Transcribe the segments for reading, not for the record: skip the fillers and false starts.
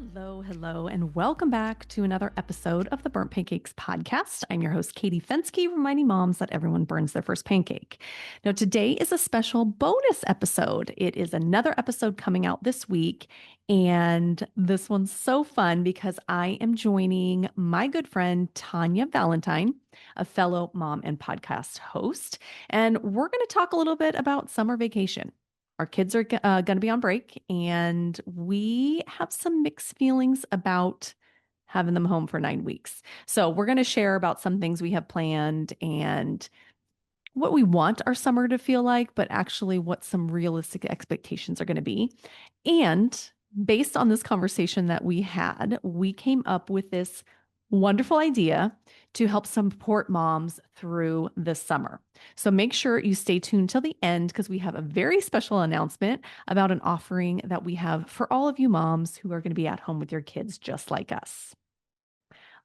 Hello, and welcome back to another episode of the Burnt Pancakes podcast. I'm your host, Katie Fensky, reminding moms that everyone burns their first pancake. Now, today is a special bonus episode. It is another episode coming out this week, and this one's so fun because I am joining my good friend, Tanya Valentine, a fellow mom and podcast host, and we're going to talk a little bit about summer vacation. Our kids are going to be on break, and we have some mixed feelings about having them home for 9 weeks. So, we're going to share about some things we have planned and what we want our summer to feel like, but actually what some realistic expectations are going to be. And based on this conversation that we had, we came up with this wonderful idea to help support moms through this summer. So make sure you stay tuned till the end because we have a very special announcement about an offering that we have for all of you moms who are going to be at home with your kids just like us.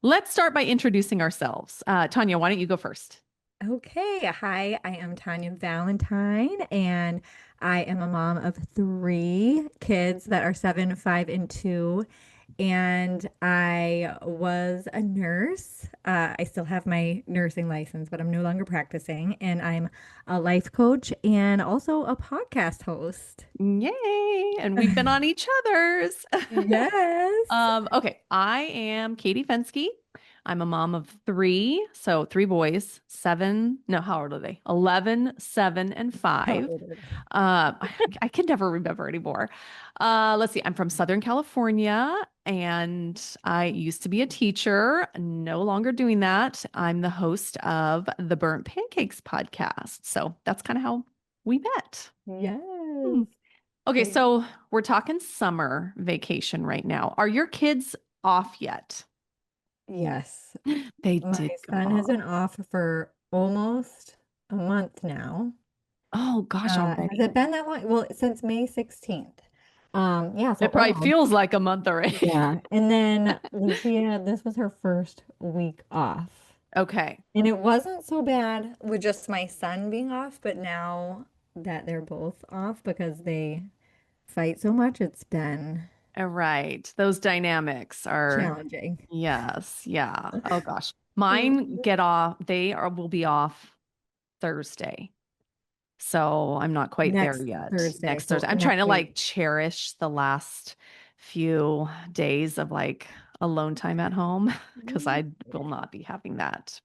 Let's start by introducing ourselves. Tanya, why don't you go first? Okay. Hi, I am Tanya Valentine, and I am a mom of three kids that are 7, 5, and 2. And I was a nurse. I still have my nursing license, but I'm no longer practicing. And I'm a life coach and also a podcast host. Yay. And we've been on each other's. Yes. Okay. I am Katie Fensky. I'm a mom of three. So three boys, seven. No, how old are they? 11, 7, and How 5. old are they? I can never remember anymore. Let's see. I'm from Southern California and I used to be a teacher, no longer doing that. I'm the host of the Burnt Pancakes podcast. So that's kind of how we met. Hmm. Yes. Okay, Okay. so we're talking summer vacation right now. Are your kids off yet? Yes. They My did go son has off. been off for almost a month now. Oh gosh, Has already. it been that long? Well, since May 16th. Yeah, so It probably almost. feels like a month already. Yeah. And then Lucia, this was her first week off. Okay. And it wasn't so bad with just my son being off, but now that they're both off because they fight so much, it's been All right. Those dynamics are, challenging. yes, yeah. Oh gosh. Mine get off, will be off Thursday. So I'm not quite there Next yet. Thursday, Next so Thursday. I'm trying next to week. like cherish the last few days of like alone time at home because I will not be having that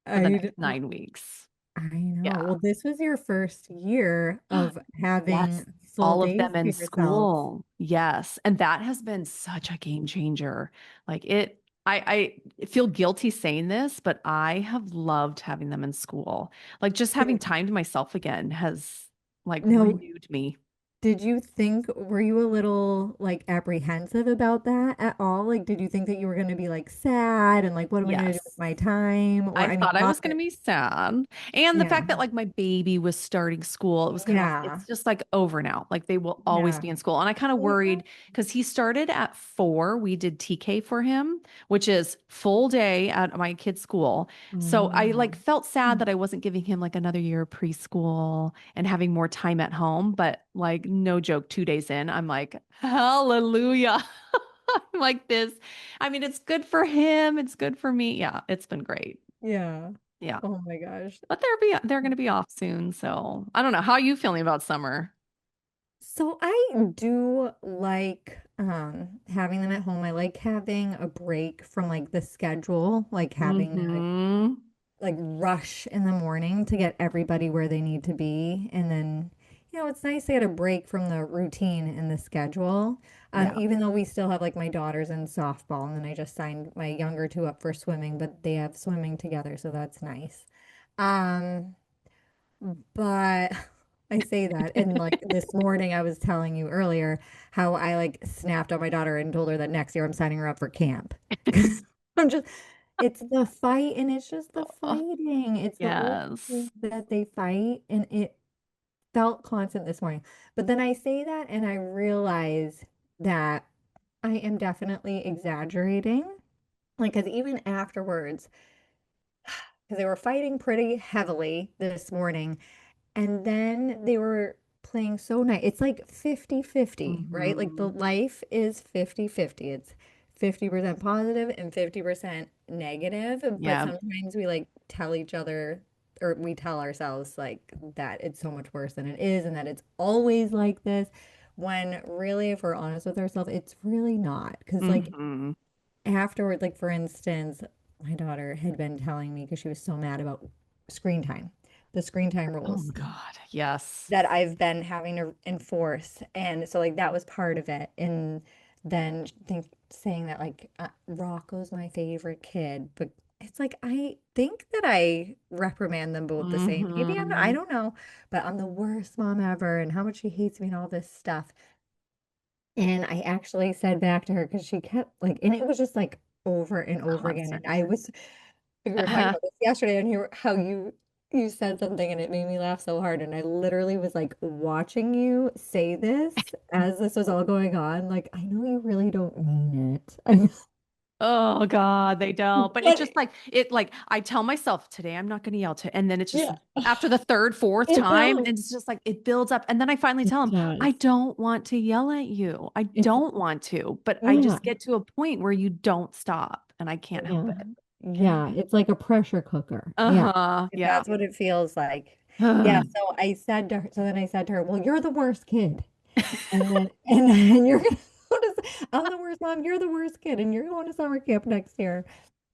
for the next I 9 weeks. I know. Yeah. Well, this was your first year of Yes. having full All of days them in to yourself. school. Yes. And that has been such a game changer. Like I feel guilty saying this, but I have loved having them in school. Like just having Did, time to myself again has like now, renewed me. did you think, were you a little like apprehensive about that at all? Like, did you think that you were going to be like sad and like, what am I going to do with Yes. my time? Or, I I mean, thought I not was going to that, be sad. And the yeah, fact that like my baby was starting school, it was kind of, yeah, it's just like over now. Like they will always yeah. be in school. And I kind of Well, worried because he started at 4. We did TK for him, which is full day at my kid's school. So I like wow. felt sad that I wasn't giving him like another year of preschool and having more time at home. But like, no joke, 2 days in, I'm like, hallelujah. I'm like this. I mean, it's good for him. It's good for me. Yeah, it's been great. Yeah. Yeah. Oh my gosh. But they're going to be off soon, so I don't know. How are you feeling about summer? So I do like having them at home. I like having a break from like the schedule, like having to Hmm. like rush in the morning to get everybody where they need to be. And then, it's nice to get a break from the routine and the schedule. Yeah. Even though we still have like my daughters in softball, and then I just signed my younger two up for swimming, but they have swimming together, so that's nice. Um, but I say that, and like this morning, I was telling you earlier how I like snapped on my daughter and told her that next year I'm signing her up for camp. I'm just, it's the fight, and it's just the Oh, fighting. It's the little yes. things that they fight, and it felt constant this morning. But then I say that, and I realize that I am definitely exaggerating. Like, because even afterwards, because they were fighting pretty heavily this morning. And then they were playing so nice. It's like 50-50, right? Like the Hmm. life is 50-50. It's 50% positive and 50% negative. But Yeah. sometimes we like tell each other or we tell ourselves like that it's so much worse than it is and that it's always like this. When really, if we're honest with ourselves, it's really not. Because like Hmm. afterward, like for instance, my daughter had been telling me because she was so mad about screen time, the screen time Oh rules God. Yes. that I've been having to enforce. And so like that was part of it. And then saying that like Rocco's my favorite kid, but it's like I think that I reprimand them both the same. Maybe I Hmm. don't know, but I'm the worst mom ever and how much she hates me and all this stuff. And I actually said back to her because she kept like, and it was just like over and over again. And Constant. we were talking about this yesterday, and how you said something, and it made me laugh so hard. And I literally was like watching you say this as this was all going on. Like, I know you really don't mean it. I know, Oh God, they don't. But it's but just like it like I tell myself today I'm not going to yell to and then it's just yeah, after the third, fourth it time does. and it's just like it builds up and then I finally It tell him I does. don't want to yell at you. I It's don't want to, but I yeah, just get to a point where you don't stop and I can't help yeah, it. yeah. It's like a pressure cooker. Yeah, Uh-huh. Yeah. that's what it feels like. Yeah. So I said to her. So then I said to her, "Well, you're the worst kid." And then you're gonna go to, I'm the worst mom, you're the worst kid, and you're going to summer camp next year.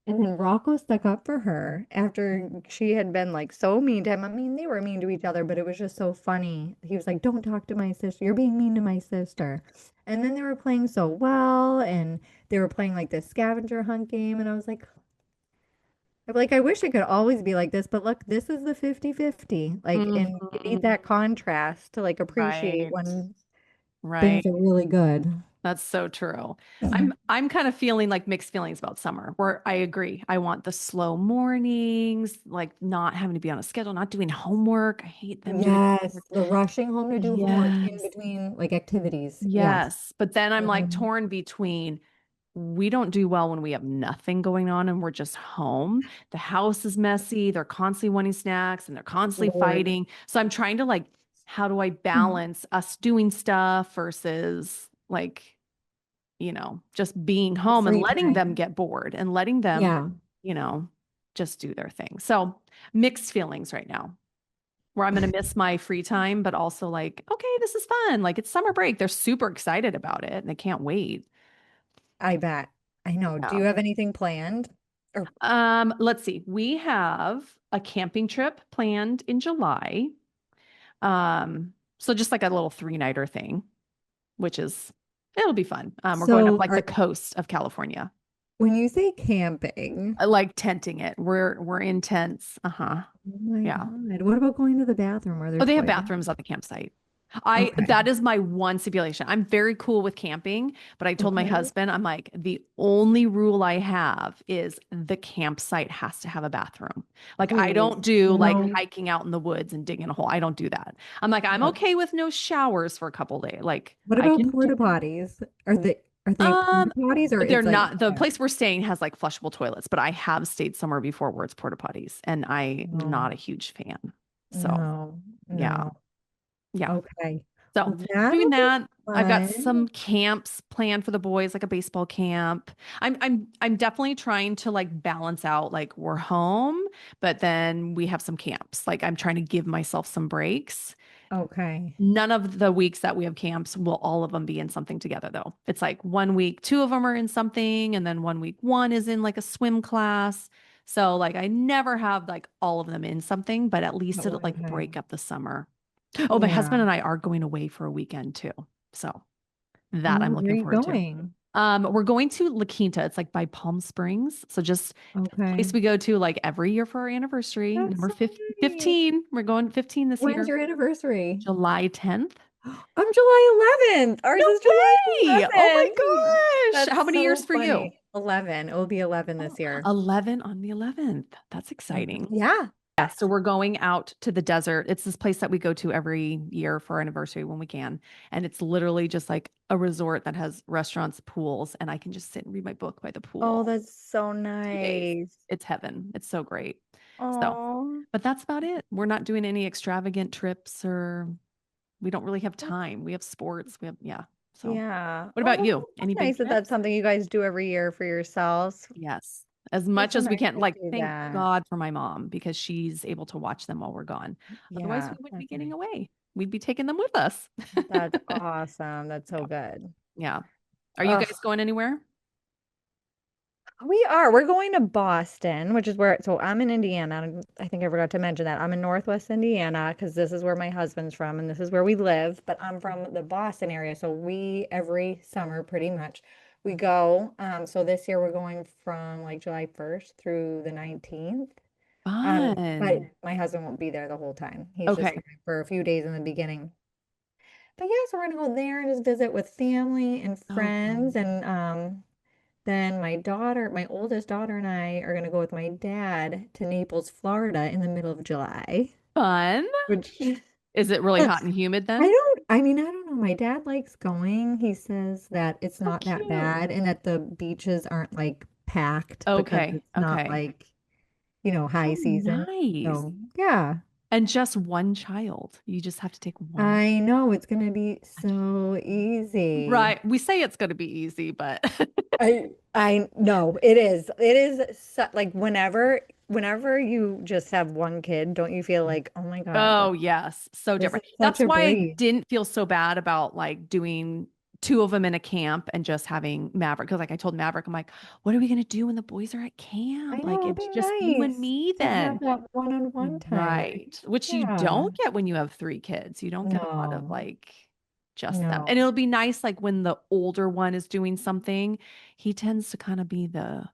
And then Rocco stuck up for her after she had been like so mean to him. I mean, they were mean to each other, but it was just so funny. He was like, "Don't talk to my sister. You're being mean to my sister." And then they were playing so well, and they were playing like this scavenger hunt game, and I wish it could always be like this, but look, this is the 50-50. Like, and you need Mhm. that contrast to like appreciate Right. when things Right. are really good. That's so true. I'm kind of feeling like mixed feelings about summer, where I agree. I want the slow mornings, like not having to be on a schedule, not doing homework. I hate them doing Yes, homework. the rushing home to do homework in Yes. between like activities. Yes. Yes. But then I'm like Mhm. torn between we don't do well when we have nothing going on and we're just home. The house is messy. They're constantly wanting snacks and they're constantly Lord. fighting. So I'm trying to like, how do I Mhm. balance us doing stuff versus like just being The home and free letting them time. get bored and letting them, Yeah. you know, just do their thing. So mixed feelings right now, where I'm going to miss my free time, but also like, okay, this is fun. Like it's summer break. They're super excited about it and they can't wait. I bet. I know. Do Yeah. you have anything planned? Or Let's see. We have a camping trip planned in July. So just like a little three-nighter thing, which is it'll be fun. We're going up so like the are coast of California. when you say camping, I like tenting it. We're in tents. Uh-huh. oh my Yeah. God, what about going to the bathroom? Are there Oh, they have toilets? bathrooms at the campsite. Okay. That is my one stipulation. I'm very cool with camping, but I told my Okay. husband, I'm like, the only rule I have is the campsite has to have a bathroom. Like I Please. don't do like No. hiking out in the woods and digging a hole. I don't do that. I'm like, I'm No. okay with no showers for a couple days. Like What I about can do porta potties? Are they porta um potties or they're it's like not the yeah. place we're staying has like flushable toilets, but I have stayed somewhere before where it's porta potties and I'm No. not a huge fan. So No. yeah. No. Yeah. Okay. So Well, doing that'll be that, I've got fun. some camps planned for the boys, like a baseball camp. I'm definitely trying to like balance out like we're home, but then we have some camps. Like I'm trying to give myself some breaks. Okay. None of the weeks that we have camps will all of them be in something together though. It's like one week, two of them are in something, and then one week one is in like a swim class. So like I never have like all of them in something, but at least At it'll one like break time. up the summer. Oh, my Yeah. husband and I are going away for a weekend too. So that I'm Where are looking you forward to. going? We're going to La Quinta. It's like by Palm Springs. So just a place Okay. we go to like every year for our anniversary. That's Number so 15. nice. We're going 15 this When's year, your anniversary? July 10th. I'm July 11th. No Ours is July way. Oh my 11th. gosh. How That's many years so for you? funny. 11. It will be 11 Oh, this year. 11 on the 11th. That's Mhm. exciting. Yeah. Yeah, so we're going out to the desert. It's this place that we go to every year for our anniversary when we can. And it's literally just like a resort that has restaurants, pools, and I can just sit and read my book by the Oh, pool. that's so 2 days. nice. It's heaven. It's so great. So, Oh. but that's about it. We're not doing any extravagant trips or We don't really have time. We have sports. We have, yeah. So Yeah. what Oh, about well, you? that's Any big nice that that's trips? something you guys do every year for yourselves. Yes. As It's much so as we nice can. to Like, do thank that. God for my mom because she's able to watch them while we're gone. Otherwise, Yeah, we wouldn't be that's getting nice. away. We'd be taking them with us. That's awesome. That's so Yeah. good. Yeah. Are you Ugh. guys going anywhere? We are. We're going to Boston, which is where, so I'm in Indiana. And I think I forgot to mention that. I'm in Northwest Indiana because this is where my husband's from and this is where we live. But I'm from the Boston area. So we, every summer, pretty much, we go. So this year we're going from like July 1st through the 19th. But Fun. my husband won't be there the whole time. He's just Okay. coming for a few days in the beginning. But yeah, so we're gonna go there and just visit with family and Oh, friends. fun. And then my daughter, my oldest daughter and I are gonna go with my dad to Naples, Florida in the middle of July. Fun. Which Is it really hot and humid then? I don't know. My dad likes going. He says that it's So not that cute. bad and that the beaches aren't like packed because Okay. it's not Okay. like, high Oh, season. nice. So yeah. And just one child. You just have to take one. I know it's gonna be so easy. Right. We say it's going to be easy, but I know it is. It is so, like whenever you just have one kid, don't you feel like, oh my God, oh, like yes. So this is different. such That's a why I breeze. didn't feel so bad about like doing two of them in a camp and just having Maverick. Because like I told Maverick, I'm like, what are we going to do when the boys are at I camp? know Like it'll it's be just you and nice me to have then. that one-on-one time. Right. Which you Yeah. don't get when you have three kids. You don't get a lot of No, like just them. And no. it'll be nice like when the older one is doing something, he tends to kind of be the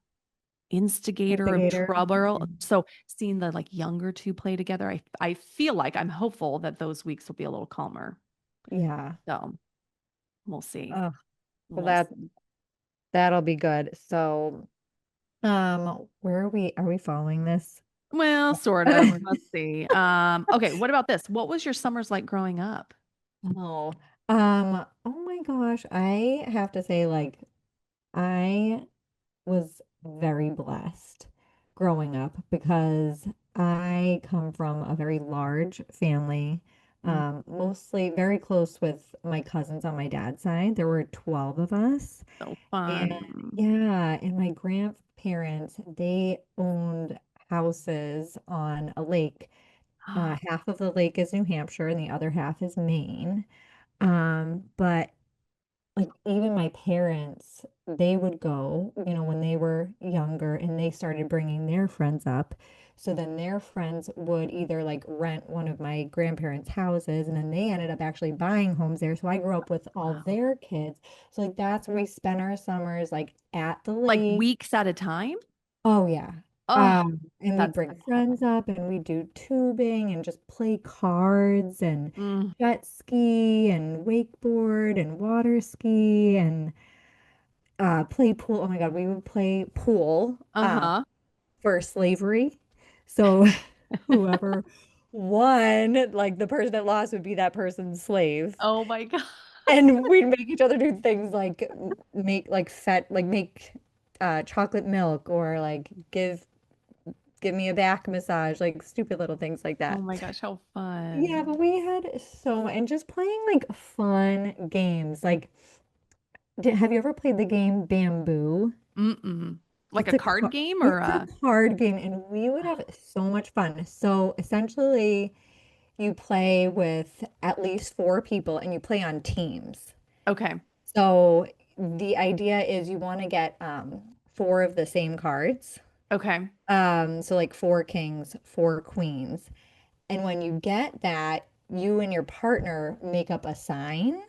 instigator of Instigator. trouble. So seeing the like younger two play together, I feel like I'm hopeful that those weeks will be a little calmer. Yeah. So we'll see. Oh, well We'll see. that'll be good. So, where are we? Are we following this? Well, sort of. Let's see. Okay, what about this? What was your summers like growing up? Oh, oh my gosh, I have to say, like, I was very blessed growing up because I come from a very large family, Mm, mostly very close with my cousins on my dad's side. There were 12 of us. so And fun. yeah, and my grandparents, they owned houses on a lake. Half of the lake is New Hampshire and the other half is Maine. But like even my parents, they would go, when they were younger and they started bringing their friends up. So then their friends would either like rent one of my grandparents' houses and then they ended up actually buying homes there. So I grew up with all Wow. their kids. So like that's where we spent our summers like at the Like lake. weeks at a time? Oh yeah. Oh, And we'd that's bring the friends up and we'd do tubing and just play cards and mm, jet ski and wakeboard and water ski and play pool. Oh my God, we would play pool uh-huh. for slavery. So whoever won, like the person that lost would be that person's slave. Oh my God. And we'd make each other do things like make like fet like make chocolate milk or like give me a back massage, like stupid little things like Oh that. my gosh, how Yeah, fun. but we had and just playing like fun games. Like, have you ever played the game Bamboo? Mm-mm. Like a It's a card game or it's a a card game, and we would have so much fun. So essentially, you play with at least four people, and you play on teams. okay. So the idea is you want to get four of the same cards. Okay. So like four kings, four queens. And when you get that, you and your partner make up a sign.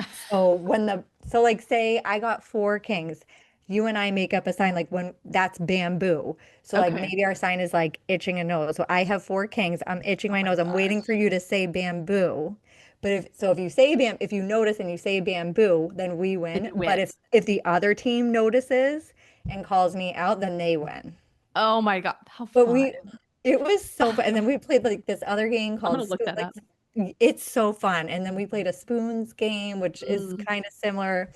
So like say I got four kings, you and I make up a sign like when that's bamboo. So like Okay. maybe our sign is like itching a nose. So I have four kings, I'm itching Oh my my nose. I'm waiting for gosh. you to say bamboo. But if you notice and you say bamboo, then we Then win. you But win. if the other team notices and calls me out, then they win. Oh my God, how But fun. it was so fun. And then we played like this other game I'm called gonna look Spoon. that up. It's so fun. And then we played a spoons game, which is Mm, kind of similar.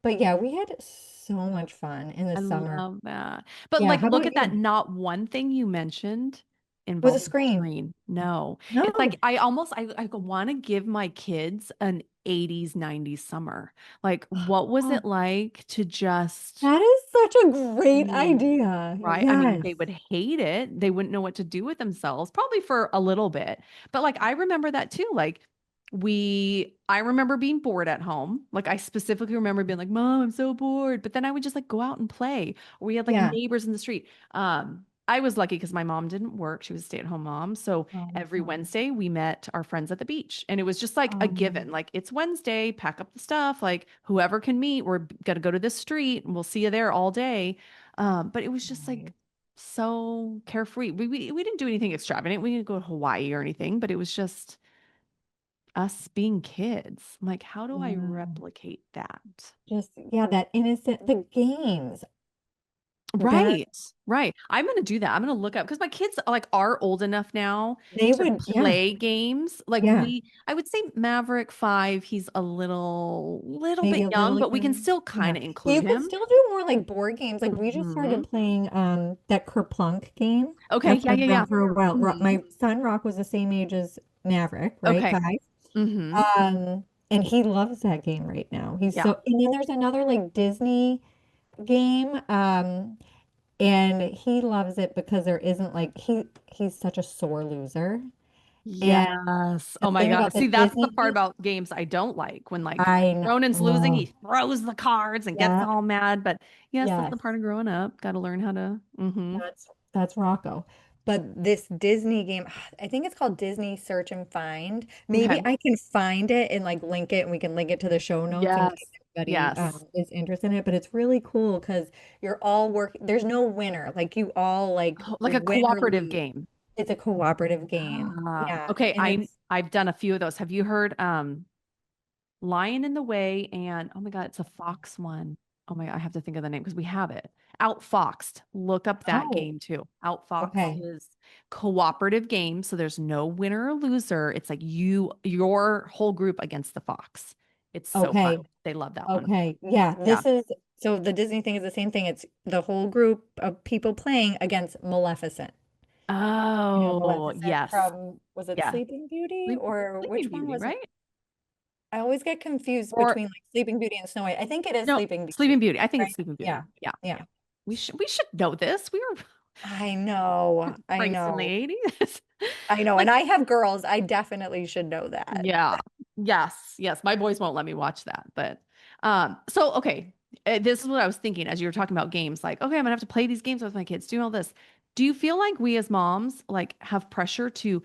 But yeah, we had so much fun in the I summer. love that. But Yeah, like how look about at that you? not one thing you mentioned. Was a involving a screen. screen. No. It's like No. I want to give my kids an 80s, 90s summer. Like, what was Oh, it like to just that is such a great be, idea. right? I mean, Yes. they would hate it. They wouldn't know what to do with themselves, probably for a little bit. But like I remember that too. Like I remember being bored at home. Like I specifically remember being like, "Mom, I'm so bored." But then I would just like go out and play. Or we had like Yeah. neighbors in the street. I was lucky because my mom didn't work. She was a stay-at-home mom. So Oh, that's every nice. Wednesday we met our friends at the beach. And it was just like a given. Um, Like it's Wednesday, pack up the stuff. Like whoever can meet, we're gonna go to this street and we'll see you there all day. But it was just like nice. so carefree. We didn't do anything extravagant. We didn't go to Hawaii or anything, but it was just us being kids. I'm like, how do I Yeah. replicate that? Just, yeah, that innocent, the games that Right, right. I'm gonna do that. I'm gonna look up because my kids are old enough now they to would, yeah, play games. Like yeah, I would say Maverick 5, he's a little maybe bit a young, little but we can young. still Yeah. kind of include You could him. still do more like board games. Like we just started Hmm. playing that Kerplunk game. Okay, That's yeah, been yeah, yeah. around for a while. Hmm. My son Rock was the same age as Maverick, right? Okay. 5. Hmm. And he loves that game right now. He's Yeah. so, and then there's another like Disney game. And he loves it because there isn't like he's such a sore loser. And Yes. the Oh my thing God. about the See, that's the Disney part game, about games I don't like when like I know. Ronan's losing, Oh, he throws the cards and gets yeah, all mad. But yes, that's the yes, part of growing up. Got to learn how to. that's Rocco. But this Disney game, I think it's called Disney Search and Find. Maybe Okay. I can find it and like link it, and we can link it to the show notes in case Yes. anybody Yes. is interested in it. But it's really cool because you're all working. There's no winner. Like you all like Oh, like a win or cooperative lose. game. It's a cooperative game. Ah, Yeah, okay. and it's I've done a few of those. Have you heard Lion in the Way and oh my God, it's a fox one. Oh my God, I have to think of the name because we have it. Outfoxed. Look up that oh, game too. Outfoxed okay. is cooperative game, so there's no winner or loser. It's like your whole group against the fox. It's so fun. Okay. They love that one. Okay. Yeah, Yeah. this is so the Disney thing is the same thing. It's the whole group of people playing against Maleficent. You know, Oh, Maleficent yes. from, was it Yeah. Sleeping Beauty Sleep, or Sleeping which one Beauty, was it? right? I always get confused Or between like Sleeping Beauty and Snow White. I think it is no, Sleeping Sleeping Beauty, Beauty. I think it's right? Sleeping Yeah. Beauty. Yeah. Yeah. Yeah. We should know this. We were I know. I raised in the know. 80s. I know. Like, And I have girls. I definitely should know that. yeah. Yes. Yes. My boys won't let me watch that. But so okay. This is what I was thinking as you were talking about games. Like, okay, I'm gonna have to play these games with my kids, do all this. Do you feel like we as moms like have pressure to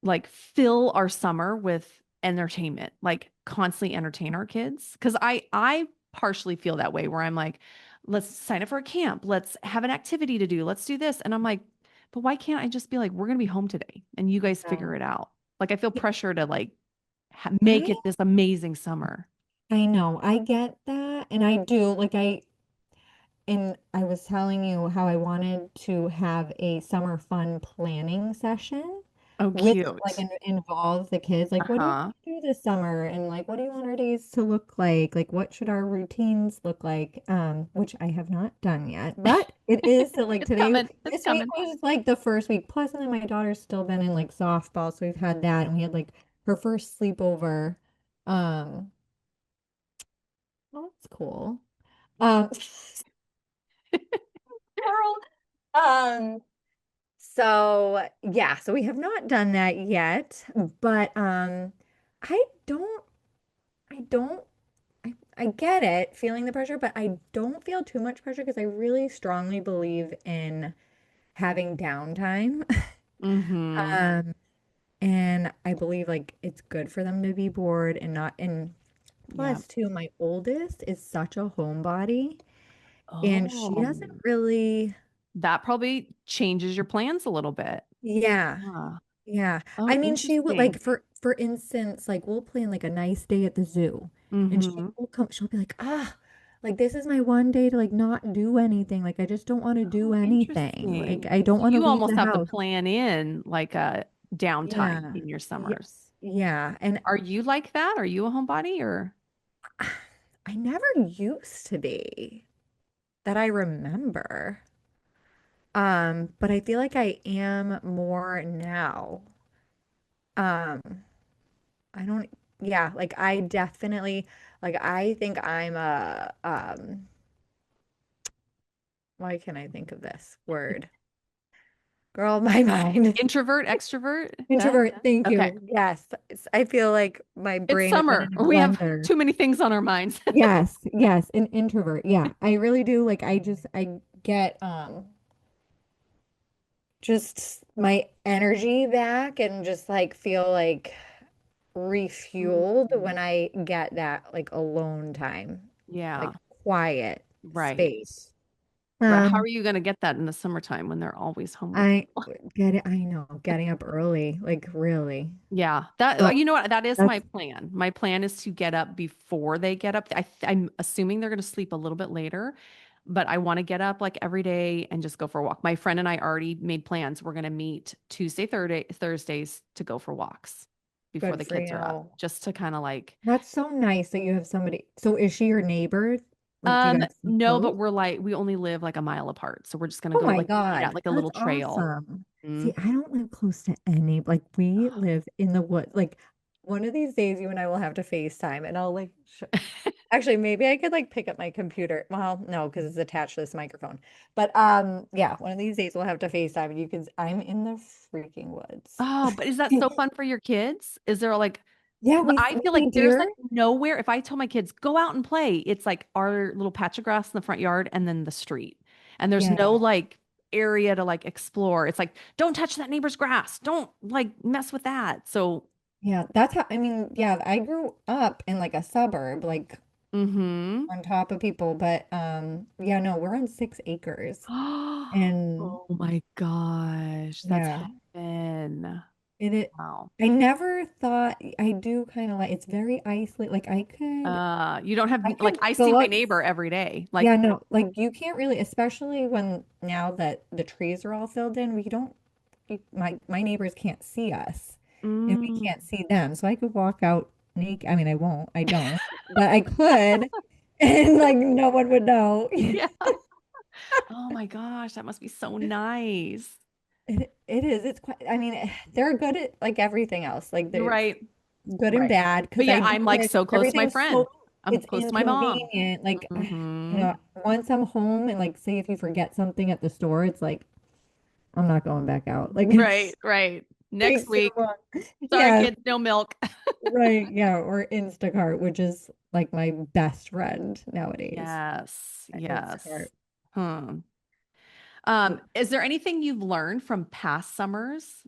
like fill our summer with entertainment, like constantly entertain our kids? Because I partially feel that way where I'm like, let's sign up for a camp, let's have an activity to do, let's do this. And I'm like, but why can't I just be like, we're gonna be home today and you guys Yeah. figure it out? Like I feel pressure to like make I it this amazing summer. I know. I get that. And I do like and I was telling you how I wanted to have a summer fun planning session Oh, with like cute. involve the kids. Like, what do you Uh-huh. want to do this summer? And like, what do you want our days to look like? Like, what should our routines look like? Which I have not done yet, but it is so like It's today, coming. It's this week coming. was like the first week. Plus, and then my daughter's still been in like softball, so we've had that, and we had like her first sleepover. Um, well, that's cool. Um, Girl. Um, so yeah, so we have not done that yet, but I don't I don't I get it feeling the pressure, but I don't feel too much pressure because I really strongly believe in having downtime. Mm-hmm. Um, and I believe like it's good for them to be bored and not and Yeah. plus too, my oldest is such a homebody and she Oh, doesn't really that probably changes your plans a little bit. yeah. Yeah. Yeah. Oh, I mean, she would interesting. like for instance, like we'll plan like a nice day at the zoo and she Mm-hmm. will come, she'll be like, ah, like this is my one day to like not do anything. Like I just don't want to do Oh, anything. Like interesting. I don't So want to you leave almost the have to house. plan in like a downtime Yeah. in your Yeah. summers. Yeah. And Are you like that? Are you a homebody or? I never used to be that I remember. But I feel like I am more now. Um, I don't, yeah, like I definitely, like I think I'm a, why can't I think of this word? Girl, my mind. Introvert, extrovert? That? Introvert, thank Okay. you. Yes. I feel like my It's brain went summer. in a We have blender. too many things on our minds. Yes, yes, an introvert. Yeah, I really do. Like I get just my energy back and just like feel like refueled when Mm. I get that like alone time, like Yeah, quiet right. space. Right. How are Um, you going to get that in the summertime when they're always home with I you? get it. I know, getting up early, like really. Yeah, that So you know what? That is my that's plan. My plan is to get up before they get up. I'm assuming they're going to sleep a little bit later, but I want to get up like every day and just go for a walk. My friend and I already made plans. We're going to meet Tuesday, Thursdays to go for walks before good the for kids are up, you. just to kind of like, That's so nice that you have somebody. So is she your neighbor? Like, do you guys live no, but close? we're like, we only live like a mile apart. So we're just going to Oh go my like meet at God, like a that's little trail. awesome. Mm. See, I don't live close to any, like we live in the woods. Like one of these days you and I will have to FaceTime and I'll like sh actually maybe I could like pick up my computer. Well, no, because it's attached to this microphone. But yeah, one of these days we'll have to FaceTime and you can I'm in the freaking woods. Oh, but is that so fun for your kids? Is there like, Yeah, 'cause I we feel like see there's deer. like nowhere. If I tell my kids, go out and play, it's like our little patch of grass in the front yard and then the street. And there's no Yeah. like area to like explore. It's like, don't touch that neighbor's grass. Don't like mess with that. So, Yeah, that's how I mean, yeah, I grew up in like a suburb, like mm-hmm. on top of people, but yeah, no, we're on 6 acres. And Oh my gosh, that's yeah, heaven. it Wow. I never thought I do kind of like it's very isolated. Like You don't have I like could I see go my up. neighbor every day. Like, Yeah, no, like you can't really, especially when now that the trees are all filled in, we don't my neighbors can't see us and we mm, can't see them. So I could walk out naked. I mean, I won't, I don't, but I could and like no one would know. yeah. Oh my gosh, that must be so nice. It is. It's quite, I mean, they're good at like everything else. Like You're they're right. good and Right. bad But because yeah, I do I'm like miss so close to my everything's friend. so I'm it's close to my mom. inconvenient. Like, Hmm. once I'm home and like say if you forget something at the store, it's like I'm not going back out. Like Right, it's right. Next takes too week. long. Sorry, Yeah, kids, no milk. right. Yeah, or Instacart, which is like my best friend nowadays. Yes, yes. Instacart. Hmm. Is there anything you've learned from past summers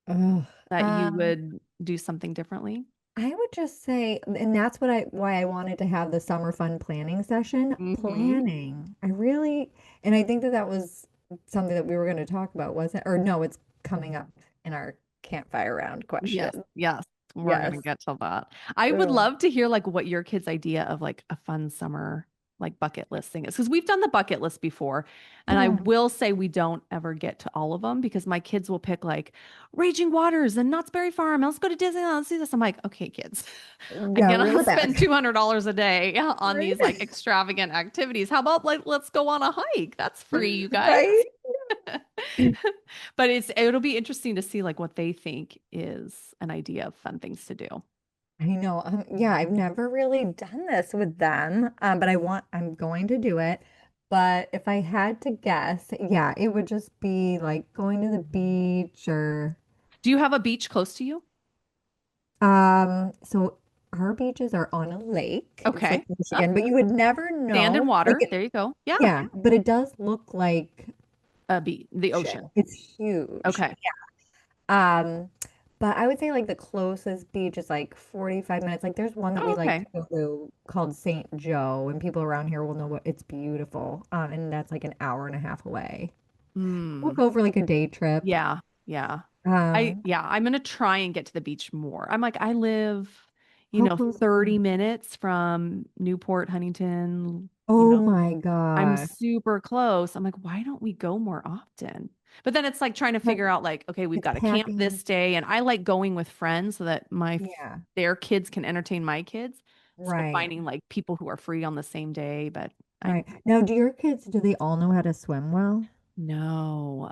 Oh, that you would do something differently? I would just say, and that's why I wanted to have the summer fun planning session. Hmm. Planning. I really, and I think that that was something that we were going to talk about, wasn't? Or no, it's coming up in our campfire round Yes, question. yes. We're Yes. gonna get to that. I would Oh. love to hear like what your kids' idea of like a fun summer like bucket list thing is because we've done the bucket list before, and I Oh, will say we don't ever get to all of them because my kids will pick like Raging Waters and Knott's Berry Farm. Let's go to Disneyland. Let's do this. I'm like, okay, kids, I yeah, reel cannot it spend back. $200 a day on these like Right? extravagant activities. How about like let's go on a hike? That's free, you guys. Right? But it'll be interesting to see like what they think is an idea of fun things to do. I know. Yeah, I've never really done this with them, but I'm going to do it. But if I had to guess, yeah, it would just be like going to the beach or, Do you have a beach close to you? so our beaches are on a lake. It's Lake Okay. Michigan, but you would never Sand and know. water. There you go. Yeah. Yeah, but it does look like The ocean. ocean. It's huge. Okay. Um, but I would say like the closest beach is like 45 minutes. Like there's one that Oh, we like okay. to go to called St. Joe, and people around here will know what it's beautiful. And that's like an hour and a half away. We'll Hmm. go for like a day trip. Yeah. Yeah. Um, I'm gonna try and get to the beach more. I'm like, I live, how close are 30 you? minutes from Newport, Huntington, Oh my I'm gosh. super close. I'm like, why don't we go more often? But then it's like trying to But figure out like, okay, we've it's got to camp packing. this day. And I like going with friends so that Yeah, their kids can entertain my kids instead of right. finding like people who are free on the same day. But I, Right. Now, do your kids, do they all know how to swim well? No.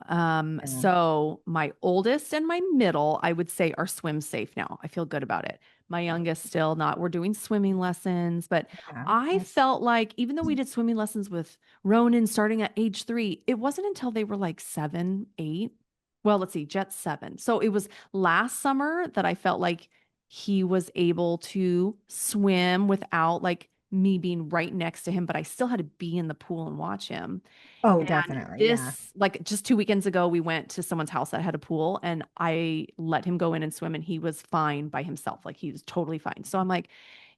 Yeah. So my oldest and my middle, I would say, are swim safe now. I feel good about it. My youngest still not. We're doing swimming lessons, but Yeah. I felt like even though we did swimming lessons with Ronan starting at age 3, it wasn't until they were like 7, 8. Well, let's see, Jet's 7. So it was last summer that I felt like he was able to swim without like me being right next to him, but I still had to be in the pool and watch him. Oh, And definitely. Yeah. this, like just 2 weekends ago, we went to someone's house that had a pool and I let him go in and swim and he was fine by himself. Like he was totally fine. So I'm like,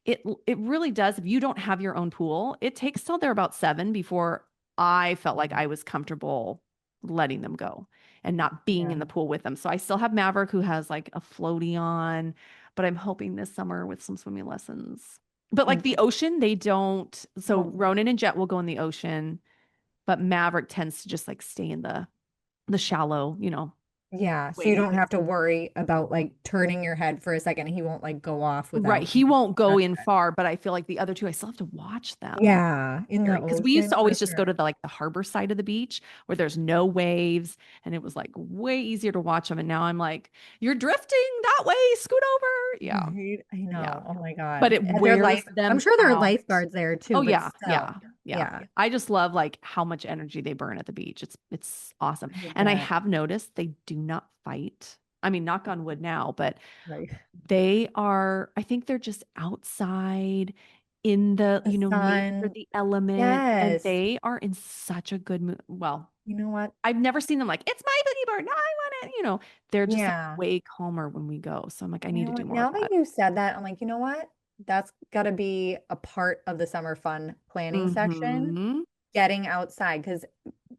it really does. If you don't have your own pool, it takes till they're about 7 before I felt like I was comfortable letting them go and not being Yeah. in the pool with them. So I still have Maverick who has like a floaty on, but I'm hoping this summer with some swimming lessons. But like Mm. the ocean, they don't. So Oh, Ronan and Jet will go in the ocean, but Maverick tends to just like stay in the shallow, yeah. So you waves. don't have to worry about like turning your head for a second. He won't like go off Right. without. He won't go That's in good. far, but I feel like the other two, I still have to watch them. Yeah. In the Because we used to ocean for always just go to sure. the harbor side of the beach where there's no waves and it was like way easier to watch them. And now I'm like, you're drifting that way, scoot over. Yeah. Right? I Yeah. know. Oh my But God. it They're wears life. I'm them sure there are out. lifeguards there Oh too, but yeah, still. yeah, yeah. Yeah. I just love like how much energy they burn at the beach. It's awesome. I And I bet. have noticed they do not fight. I mean, knock on wood now, but Right. they are, I think they're just outside in the, The nature, sun. the element, and Yes. they are in such a good mood. Well, You know what? I've never seen them like, it's my boogie bird. No, I want it. They're just like Yeah. way calmer when we go. So I'm like, I You need know to do what? more of Now that that. you said that, I'm like, you know what? That's got to be a part of the summer fun planning section, Mm-hmm. getting outside. Because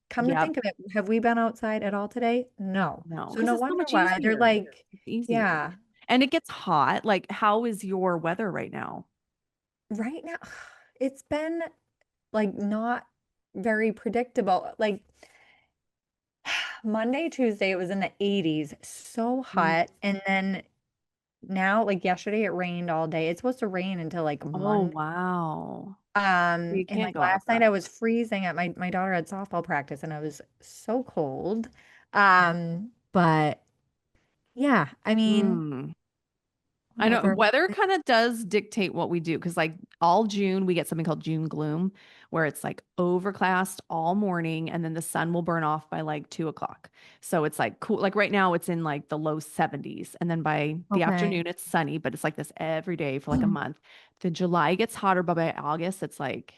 come to Yep. think of it, have we been outside at all today? No. No, So because no it's so wonder much why they're easier. like, It's easier. yeah, And it gets hot. Like, how is your weather right now? right now, it's been like not very predictable. Like Monday, Tuesday, it was in the 80s, so Mm. hot. And then now, like yesterday, it rained all day. It's supposed to rain until like Oh, Monday. wow. You And can't like go last night outside. I was freezing at my daughter had softball practice and I was so cold. But yeah, I mean, Mm. I know whatever. weather kind of does dictate what we do because, like, all June, we get something called June gloom, where it's like overcast all morning and then the sun will burn off by like 2 o'clock. So it's like cool. Like, right now, it's in like the low 70s. And then by the Okay. afternoon, it's sunny, but it's like this every day for like a month. Then July gets hotter, but by August, it's like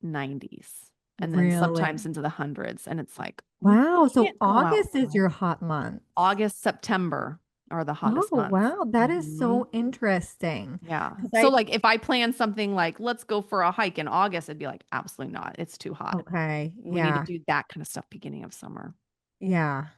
90s. And then Really? sometimes into the hundreds. And it's like, we Wow. So can't go August is outside. your hot month. August, September are the Oh, hottest months. wow. That is Hmm. so interesting. Yeah. 'Cause So like if I plan something like let's go for a hike in August, it'd be like absolutely not. It's too hot. Okay. We need to Yeah. do that kind of stuff beginning of summer. Yeah.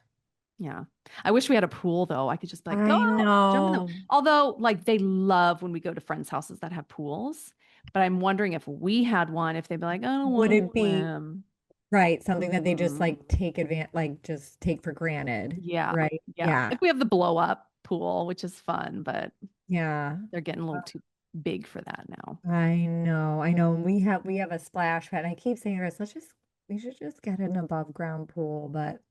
Yeah. I wish we had a pool though. I could just be like, go I jump in the know. although like they love when we go to friends' houses that have pools. But I'm wondering if we had one, if they'd be like, I don't want Would to it be swim. right? Something that they just Hmm. like take advantage, like just take for granted, Yeah. right? Yeah. Yeah. Like we have the blow up pool, which is fun, but Yeah. they're getting a little too big for that now. I know. I know. We have a splash pad. I keep saying to us, we should just get an above ground pool, but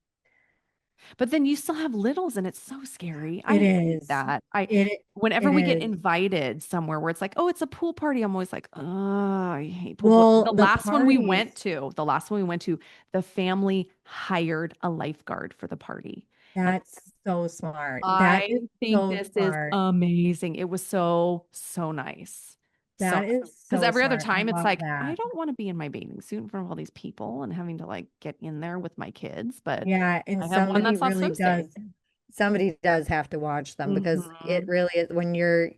But then you still have littles and it's so scary. I it hate is. that. It Whenever it we get is. invited somewhere where it's like, oh, it's a pool party, I'm always like, oh, I hate pool. But Well, the parties, the last one we went to, the family hired a lifeguard for the party. And that's so smart. That I is think so this is smart. amazing. It was so, so nice. So That nice. is Because so every other smart. I time it's love like, I that. don't want to be in my bathing suit in front of all these people and having to like get in there with my kids. But Yeah, and I have one somebody that's on really swim does. safe. Somebody does have to watch them because it Hmm. really is when you're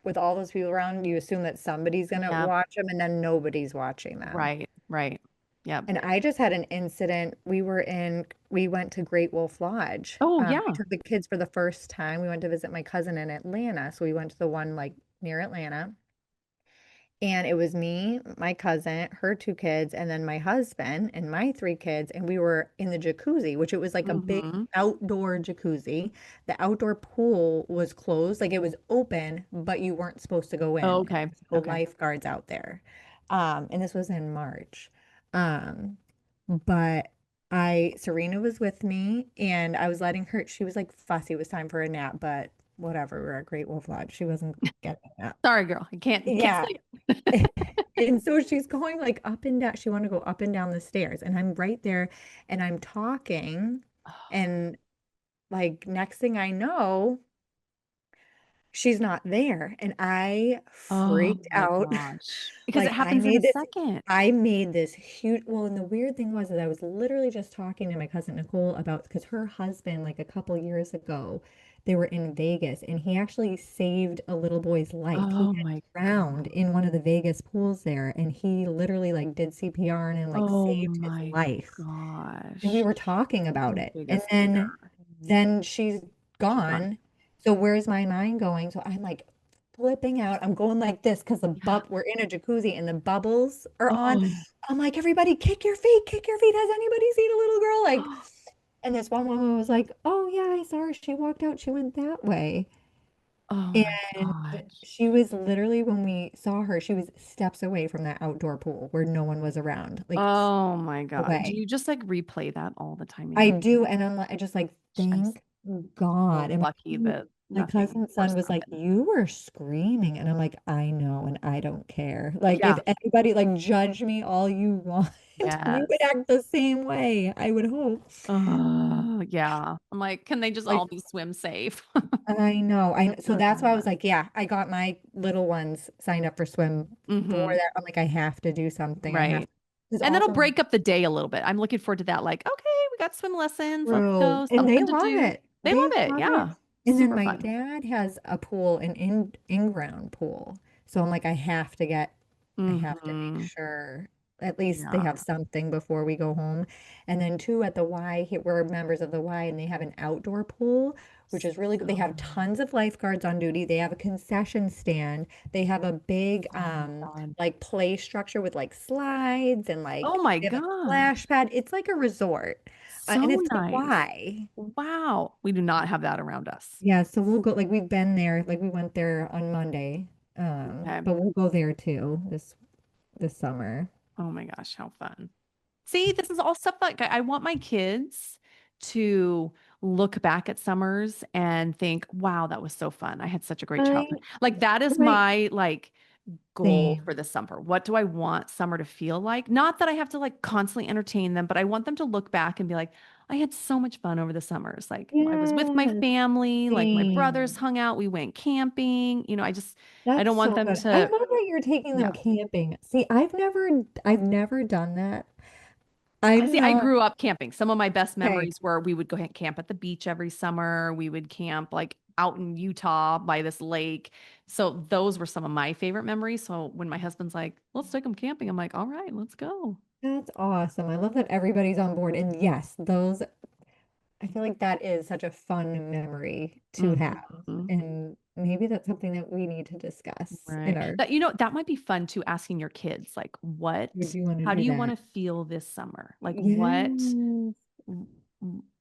with all those people around, you assume that somebody's gonna Yeah, watch them and then nobody's watching them. right, right. Yep. And I just had an incident. We went to Great Wolf Lodge. Oh, We yeah. took the kids for the first time. We went to visit my cousin in Atlanta. So we went to the one like near Atlanta. And it was me, my cousin, her 2 kids, and then my husband and my 3 kids. And we were in the jacuzzi, which it was like a big Hmm. outdoor jacuzzi. The outdoor pool was closed, like it was open, but you weren't supposed to go Oh, in. okay. There's no Okay. lifeguards out there. And this was in March. Um, but Serena was with me and I was letting her, she was like fussy. It was time for a nap, but whatever. We're at Great Wolf Lodge. She wasn't getting a nap. Sorry, girl. I can't Yeah. sleep. And so she's going like up and down. She wanted to go up and down the stairs. And I'm right there and I'm talking. And like next thing I know, she's not there. And I Oh freaked my out. gosh. Because it Like happens in a second. I made this huge, well, and the weird thing was that I was literally just talking to my cousin Nicole about because her husband, like a couple years ago, they were in Vegas and he actually saved a little boy's life. He Oh had my drowned God. in one of the Vegas pools there and he literally like did CPR and like Oh saved his my life. And we gosh. were talking That's about my it. And biggest fear. then she's She's gone. gone. So where's my mind going? So I'm like flipping out. I'm going like this because Yeah. we're in a jacuzzi and the bubbles are on. Oh. I'm like, everybody kick your feet, kick your feet. Has anybody seen a little girl? Like, and this one woman was like, oh yeah, I saw her. She walked out, she went that way. Oh my And gosh. she was literally, when we saw her, she was steps away from that outdoor pool where no one was around, like Oh my God. Do away. you just like replay that all the time in I your do, and I just like I'm thank so God. And lucky that my nothing cousin's son worse was like, happened. "You were screaming," and I'm like, "I know, and I don't care. Like, if Yeah. anybody like judge me all you want, you would Yes. act the same way. I would hope." Oh, yeah. I'm like, can they just Like, all be swim safe? I know, so that's why I was Mhm. like, "Yeah, I got my little ones signed up for swim for that." I'm like, "I have to do something. I have Right. to." Because And that'll also break up the day a little bit. I'm looking forward to that. Like, okay, we got swim lessons. Let's true. go. And they Something to love do. it. They They love it. love it. Yeah. And then Super my fun. dad has a pool, an in-ground pool. So I'm like, I have to make Hmm. sure at least they Yeah. have something before we go home. And then two at the Y, we're members of the Y and they have an outdoor pool, which is really good. They have So, tons of lifeguards on duty. They have a concession stand. They have a big oh my God. like play structure with like slides and Oh like my they have a God. splash pad. It's like a resort. And So it's the nice. Y. Wow. We do not have that around us. Yeah, so we'll go like we've been there, like we went there on Monday. Okay. But we'll go there too this summer. Oh my gosh, how fun. See, this is all stuff like I want my kids to look back at summers and think, wow, that was so fun. I had such a great I childhood. Like that is right. my like goal for Same. the summer. What do I want summer to feel like? Not that I have to like constantly entertain them, but I want them to look back and be like, I had so much fun over the summers. Like I was with my Yes, family, like my brothers same. hung out, we went camping. I That's don't want so them good. I to, love that you're taking them yeah. camping. See, I've never done that. I I'm see, I not grew up camping. Some of my best okay. memories were we would go camp at the beach every summer. We would camp like out in Utah by this lake. So those were some of my favorite memories. So when my husband's like, let's take them camping, I'm like, all right, let's go. That's awesome. I love that everybody's on board. And yes, those I feel like that is such a fun memory to have. Mhm. And maybe that's something that we need to discuss in Right. our, That might be fun too, asking your kids, like, would you want to how do do you want that? to feel this summer? Yes.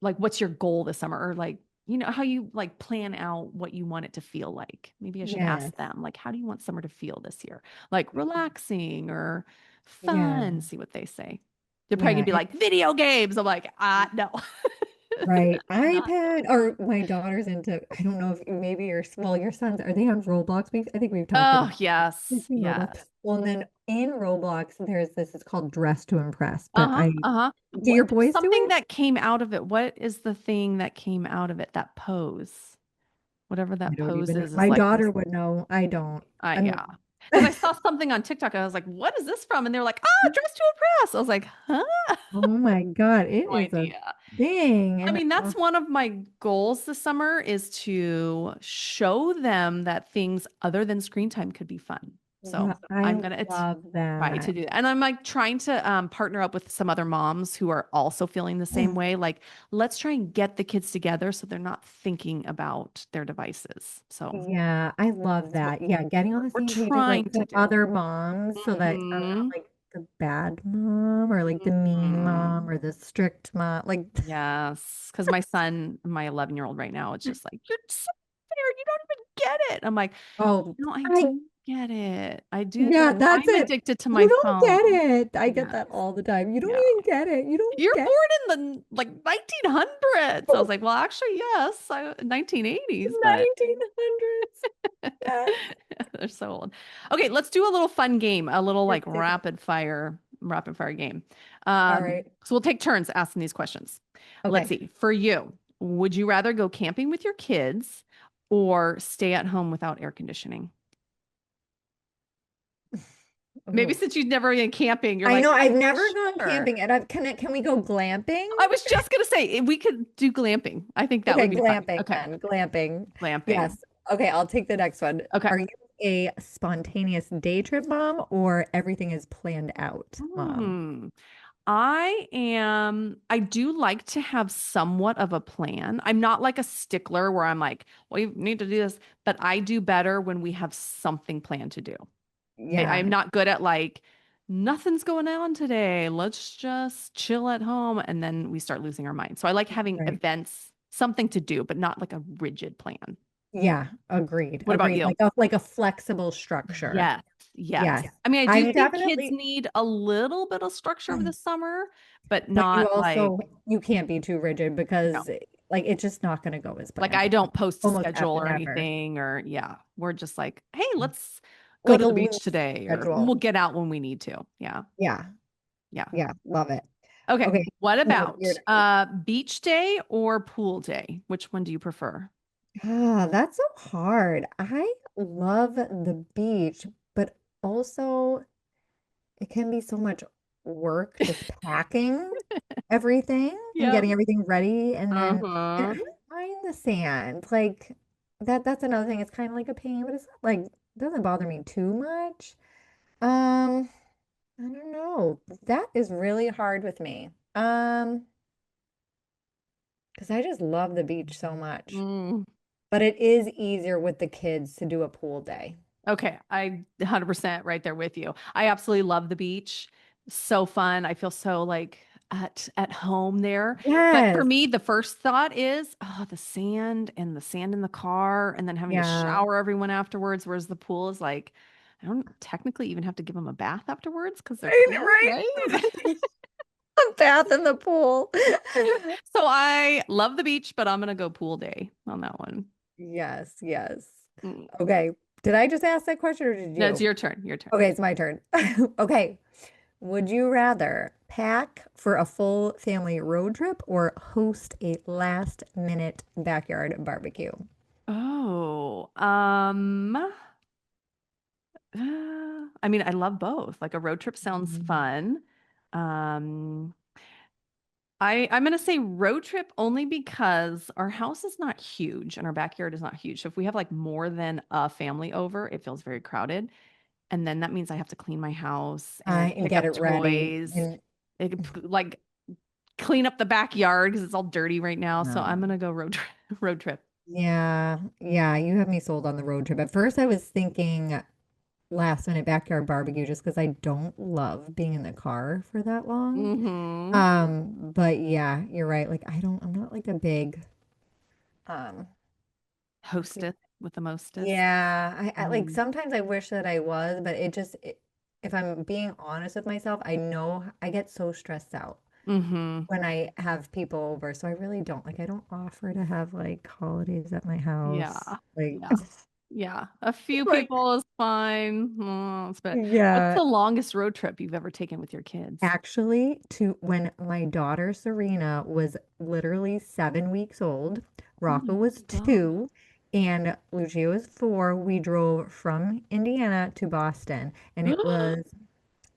Like, what's your goal this summer? Or like, how you like plan out what you want it to feel like. Maybe I should Yes. ask them, like, how do you want summer to feel this year? Like relaxing or Yeah. fun, see what they say. They're probably gonna Yeah. be like, video games. I'm like, no. Right. Not iPad or my daughter's into, I don't know if maybe your sons, are they on Roblox? I think we've talked Oh, about yes. they've seen Roblox. Yes. Well, and then in Roblox, there's this, it's called Dress to Impress. But Uh-huh, uh-huh. do What your there's boys do something it? that came out of it. What is the thing that came out of it? That pose. Whatever I that don't pose even know. is My like daughter this. would know. I don't. I'm Yeah. Because I saw something on TikTok and I was like, what is this from? And they're like, oh, Dress to Impress. I was like, huh? Oh my God, it No is a idea. thing. I And mean, that's one of my goals this summer is to show them that things other than screen time could be fun. So I'm I gonna love try to that. do that. And I'm like trying to partner up with some other moms who are also feeling the same way. Like, let's try and get the kids together so they're not thinking about their devices. So Yeah, I love that's what that. Yeah, getting on the we're same page as like trying to some do. other moms so that I'm not Hmm. like the bad mom or like the mean Hmm. mom or the strict mom. Like, Yes, because my 11-year-old right now, it's just like, you're so fair. You don't even get it. I'm like, oh, no, I I do. get it. I do Yeah, though. that's I'm it. addicted to You my don't get phone. it. I get Yes. that all the time. You don't Yeah. even get it. You don't You're get born in the like 1900s. I was it. like, well, actually, yes, 1980s, but 1900s. Yes. they're so old. Okay, let's do a little fun game, a little like Let's do it. rapid fire game. All right. So we'll take turns asking these questions. Let's Okay. see. For you, would you rather go camping with your kids or stay at home without air conditioning? Maybe Oh. since you've never been camping, you're I like, know I'm I've not never gone sure. camping and can we go glamping? I was just gonna say we could do glamping. I think that Okay, would be fun. glamping Okay, then. Glamping. glamping. Yes. Okay, I'll take the next one. Okay. Are you a spontaneous day trip mom or everything is planned out mom? Hmm. I do like to have somewhat of a plan. I'm not like a stickler where I'm like, we need to do this, but I do better when we have something planned to do. I'm Yeah. not good at like, nothing's going on today. Let's just chill at home. And then we start losing our mind. So I like having Right. events, something to do, but not like a rigid plan. Yeah, agreed. What about Agreed. you? Like a flexible structure. Yes, yes. Yes. I mean, I do I'm think kids definitely need a little bit of structure over the summer, but but you not like, also you can't be too rigid no. because like it's just not going to go as Like planned. I don't post a Almost schedule or never. anything, or yeah, we're just like, hey, let's go Like to a the beach loose today, or we'll schedule. get out when we need to. Yeah, Yeah. yeah. Yeah. Love it. Okay, Okay. what No, about beach day or pool day? Which one do you prefer? That's so hard. I love the beach, but also it can be so much work just packing everything and Yep. getting everything ready and I Uh-huh. don't mind the sand. Like that's another thing. It's kind of like a pain, but it's not like it doesn't bother me too much. Um, I don't know. That is really hard with me. Because I just love the beach so much. Mm. But it is easier with the kids to do a pool day. Okay, I 100% right there with you. I absolutely love the beach. So fun. I feel so like at home there. But for Yes. me, the first thought is, oh, the sand in the car, and then having to Yeah. shower everyone afterwards. Whereas the pool is like, I don't technically even have to give them a bath afterwards because they're Right, clean, right. right? A bath in the pool. So I love the beach, but I'm gonna go pool day on that one. Yes, yes. Mm. Okay. Did I just ask that question or did No, it's you? your turn. Your turn. Okay, it's my turn. Okay. Would you rather pack for a full family road trip or host a last minute backyard barbecue? Oh, I mean, I love both. Like a road trip sounds Mm. fun. Um, I'm gonna say road trip only because our house is not huge and our backyard is not huge. So if we have like more than a family over, it feels very crowded. And then that means I have to clean my house and And pick get up it ready. toys, And like clean up the backyard because it's all dirty right now. So I'm no. gonna go road trip. Road trip. Yeah, yeah, you have me sold on the road trip. At first, I was thinking last minute backyard barbecue just because I don't love being in the car for that long. Mm-hmm. But yeah, you're right. Like I'm not like a big um Hostess with the mostest. yeah, I like Mm-hmm. sometimes I wish that I was, but if I'm being honest with myself, I know I get so stressed out Mm-hmm. when I have people over. So I really don't like I don't offer to have like holidays at my Yeah. house. Like Yeah. Yeah. A few like people is fine. But what's yeah. the longest road trip you've ever taken with your kids? Actually, to when my daughter Serena was literally 7 weeks old, Oh Rocco my was God. 2, and Lucia was 4. We drove from Indiana to Boston, and it was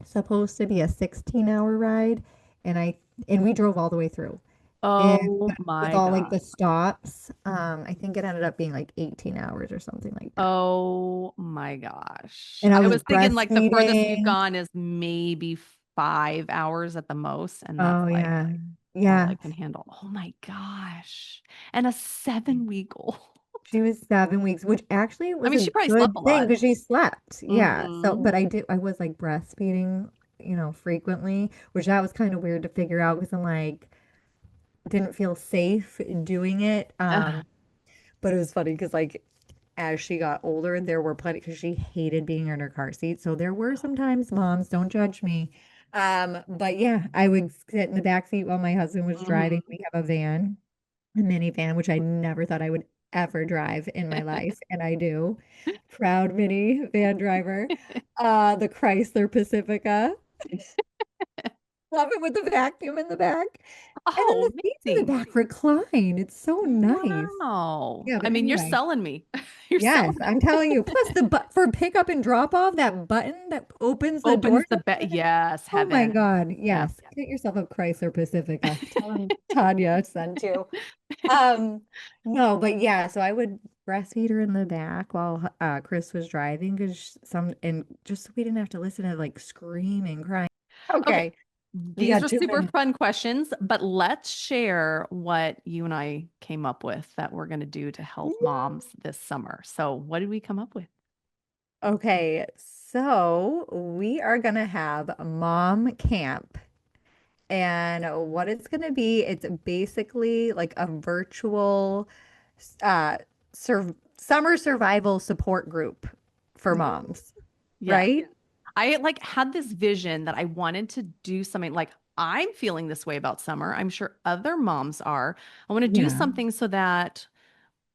supposed to be a 16-hour ride, and we drove all the way through. And Oh but with my all like God. the stops, I think it ended up being like 18 hours or something like that. Oh my gosh. And I I was was thinking like the furthest we've breastfeeding. gone is maybe 5 hours at the most. And that's Oh like yeah. all I Yeah. can handle. Oh my gosh. And a 7 week old. She was 7 weeks, which actually I was mean, a she probably slept a good thing lot. because she slept. Yeah. So, Mm-hmm. but I was like breastfeeding, frequently, which that was kind of weird to figure out because I'm like, didn't feel safe doing it. But it was funny because like as she got older, there were plenty because she hated being in her car seat. So there were sometimes, moms, don't judge me. But yeah, I would sit in the back seat while my husband was driving. Mhm. We have a minivan, which I never thought I would ever drive in my life, and I do. Proud minivan driver. The Chrysler Pacifica. Love it with the vacuum in the back. And then Oh, the seats in the amazing. back recline. It's so nice. Wow. Yeah, I but mean, you're anyway, selling me. You're yes, selling me. I'm telling you. Plus the but for pickup and drop off, that button that opens the door. Opens the bed. Yes, Oh my heaven. God. Yep. Yes. Get yourself a Chrysler Pacifica. Tell him Tanya sent you. Um, no, but yeah, so I would breastfeed her in the back while Chris was driving because and just so we didn't have to listen to like screaming, crying. Okay. Okay, we These got are 2 minutes. super fun questions, but let's share what you and I came up with that we're going to do to help moms this summer. So, what did we come up with? Okay, so we are gonna have mom camp. And what it's gonna be, it's basically like a virtual uh summer survival support group for Mhm. moms, Yes. right? I like had this vision that I wanted to do something like I'm feeling this way about summer. I'm sure other moms are. I want to do Yeah. something so that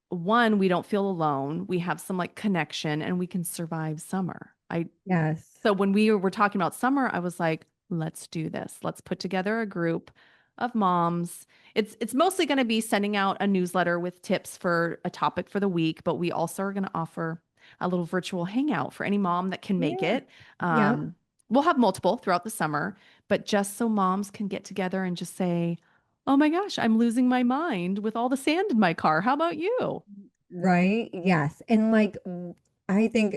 one, we don't feel alone. We have some like connection and we can survive summer. Yes. So when we were talking about summer, I was like, let's do this. Let's put together a group of moms. It's mostly going to be sending out a newsletter with tips for a topic for the week, but we also are going to offer a little virtual hangout for any mom that can make Yeah. it. Yep. We'll have multiple throughout the summer, but just so moms can get together and just say, "Oh my gosh, I'm losing my mind with all the sand in my car. How about you?" Right. Yes. And like, I think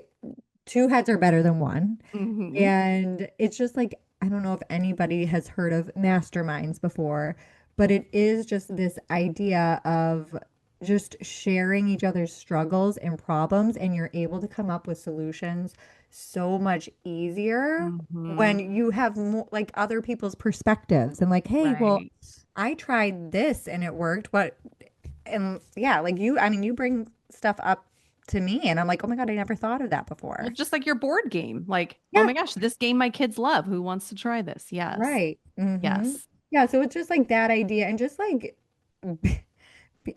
two heads are better than one. Hmm. And it's just like, I don't know if anybody has heard of masterminds before, but it is just this idea of just sharing each other's struggles and problems, and you're able to come up with solutions so much easier Hmm. when you have more like other people's perspectives and like, hey, well, Right. I tried this and it worked. What and yeah, like I mean, you bring stuff up to me, and I'm like, oh my God, I never thought of that Well, before. just like your board game, like, oh Yeah, my gosh, this game my kids love. Who wants to try this? Yes. right. Mm-hmm. Yes. Yeah, so it's just like that idea, and just like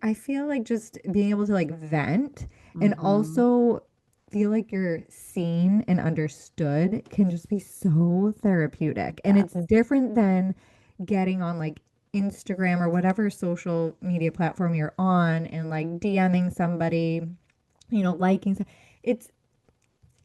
I feel like just being able to like vent and Hmm. also feel like you're seen and understood can just be so therapeutic. And Yes. it's different than getting on like Instagram or whatever social media platform you're on and like DMing somebody, liking. It's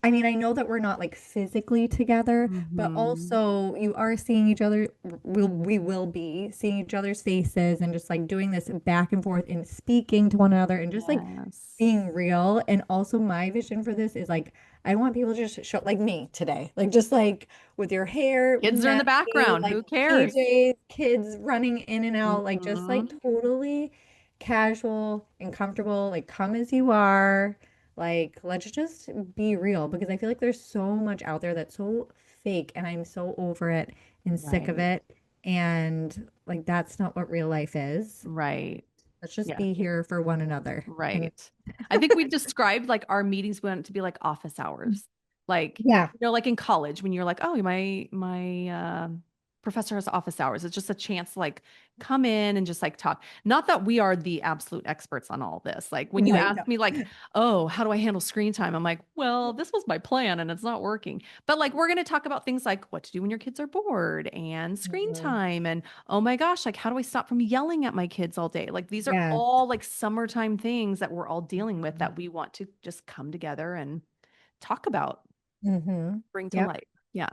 I mean, I know that we're not like physically together, but Hmm. also you are seeing each other. We will be seeing each other's faces and just like doing this back and forth and speaking to one another and just like Yes. being real. And also, my vision for this is like I want people to just show like me today, like just like with your hair Kids are in the messy, background. like Who cares? PJs, kids running in and out, like just like Hmm. totally casual and comfortable. Like come as you are. Like, let's just be real because I feel like there's so much out there that's so fake and I'm so over it and sick of Right. it. And like, that's not what real life is. Right. Let's just Yeah. be here for one another. And Right. I think we've described like our meetings went to be like office hours. Like, yeah, like in college when you're like, oh, my professor has office hours. It's just a chance to like come in and just like talk. Not that we are the absolute experts on all this. Like when you right. ask me like, oh, how do I handle screen time? I'm like, well, this was my plan and it's not working. But like we're going to talk about things like what to do when your kids are bored and screen Mhm. time and oh my gosh, like how do I stop from yelling at my kids all day? Like these are Yes. all like summertime things that we're all dealing with that we want to just come together and talk about, Mm-hmm. bring to Yep. light. Yeah.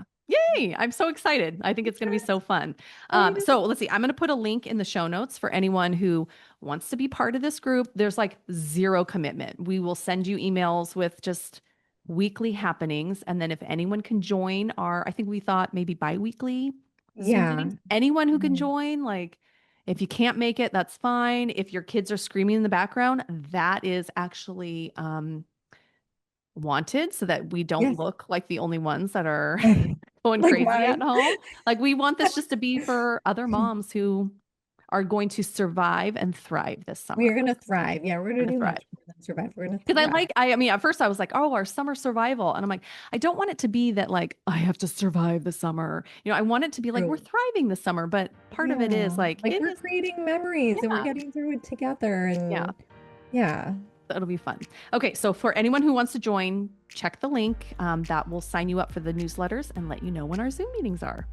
Yay. I'm so excited. I think it's going to be so fun. Oh, I know. So let's see. I'm going to put a link in the show notes for anyone who wants to be part of this group. There's like zero commitment. We will send you emails with just weekly happenings. And then if anyone can join I think we thought maybe bi-weekly Zoom Yeah. meetings, anyone who can Mhm. join, like if you can't make it, that's fine. If your kids are screaming in the background, that is actually wanted so that we don't Yes. look like the only ones that are going Like crazy mine. at home. Like we want this just to be for other moms who are going to survive and thrive this We summer. are gonna thrive. Yeah, we're We're gonna going to do thrive. much more survive. We're gonna, Because yeah. I mean, at first I was like, oh, our summer survival. And I'm like, I don't want it to be that like, I have to survive the summer. I want it to be like, we're True. thriving the summer. But part of it is Yeah. like, Like it we're is, creating memories and we're yeah, getting through it together. yeah, And yeah. it'll be fun. Okay. So for anyone who wants to join, check the link that will sign you up for the newsletters and let you know when our Zoom meetings are.